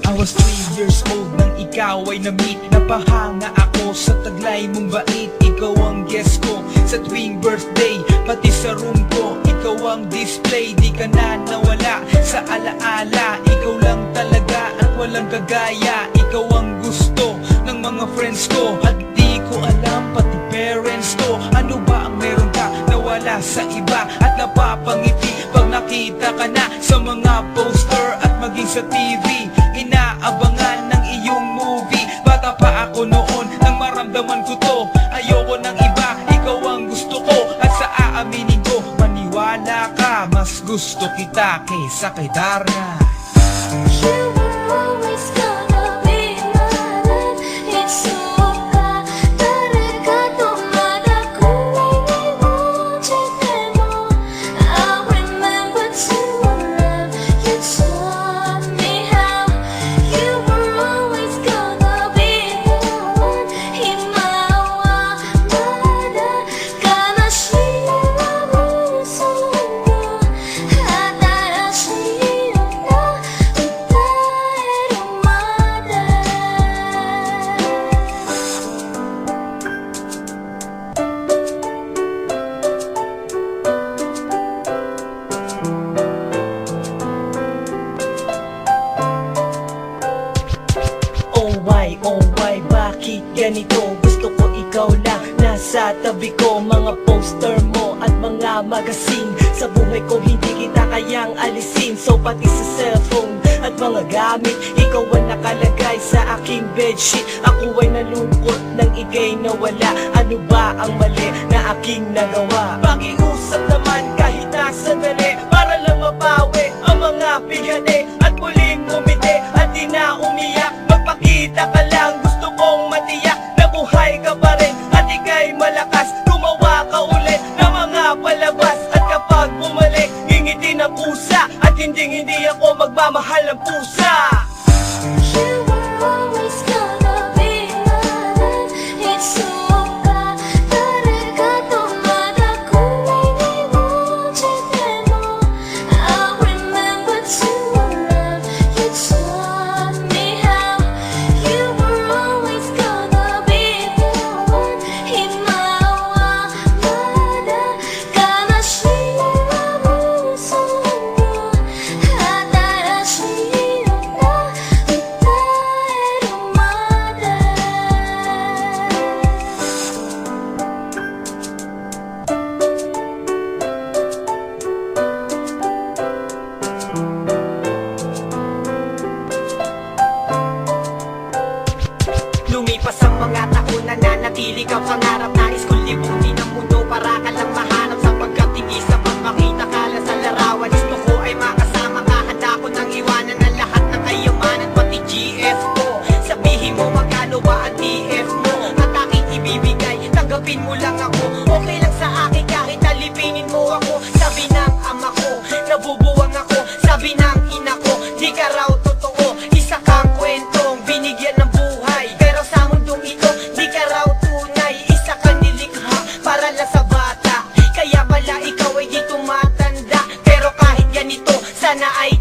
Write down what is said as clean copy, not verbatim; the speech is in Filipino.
I was 3 years old nang ikaw ay na-meet. Napahanga ako sa taglay mong bait. Ikaw ang guest ko sa tuwing birthday, pati sa room ko. Ikaw ang display, di ka na nawala sa alaala. Ikaw lang talaga at walang kagaya. Ikaw ang gusto ng mga friends ko, at di ko alam pati parents ko. Ano ba ang meron ka na wala sa iba, at napapangiti pag nakita ka na sa mga poster at maging sa TV. Inaabangan ng iyong movie. Bata pa ako noon nang maramdaman ko to. Ayoko ng iba, ikaw ang gusto ko. At sa aaminin ko, maniwala ka, mas gusto kita kaysa kay Darna. You were always gonna be mine. It's so bad. 다르가도 말하고 이곳에 emo. I remember to love you taught me how. You were always gonna be the one. 희망과 말아 가나시와 무서워. 하다라시나 Oh why, bakit ganito? Gusto ko ikaw lang nasa tabi ko. Mga poster mo at mga magazine, sa buhay ko hindi kita kayang alisin. So pati sa cellphone at mga gamit, ikaw ang nakalagay sa aking bedsheet. Ako ay nalungkot nang ika'y nawala. Ano ba ang mali na aking nagawa? Pakiusap naman kahit na sandali, para lang mapawi ang mga bigani at muling umiti at di na umiyak. Magpakita ka lang, gusto kong matiyak na buhay ka pa rin at ika'y malakas. Gumawa ka ulit ng mga palabas, at kapag bumalik, ngingiti na pusa, at hindi ako magmamahal ng pusa. You were always gonna be mine. It's so bad. 다르가도 말하고 이곳에 emo. I remember to love you taught me how. You were always gonna be the one. 희망과 말아 가나시와 무서워. 하다라시나 그대로 말해. Lumipas ang mga taon, nananatili ka pangarap. Nais kong libutin ang mundo para ka lang mahanap. Sapagkat tigis sa pagmakita ka lang sa larawan. Gusto ko ay makasama ka, handa ko nang iwanan ang lahat ng kayamanan, pati GF ko. Sabihin mo magkano ba ang TF mo, at aking ibibigay, tanggapin mo lang ako. Okay lang sa akin kahit alipinin mo ako. Sabi ng ama ko, nabubuwang ako. Sabi ng ina ko, di ka raw totoo. Isa kang kwentong binigyan ng buhay, pero sa mundong ito, di ka raw tunay. Isa kang nilikha para lang sa bata, kaya pala ikaw ay di tumatanda. Pero kahit ganito, sana ay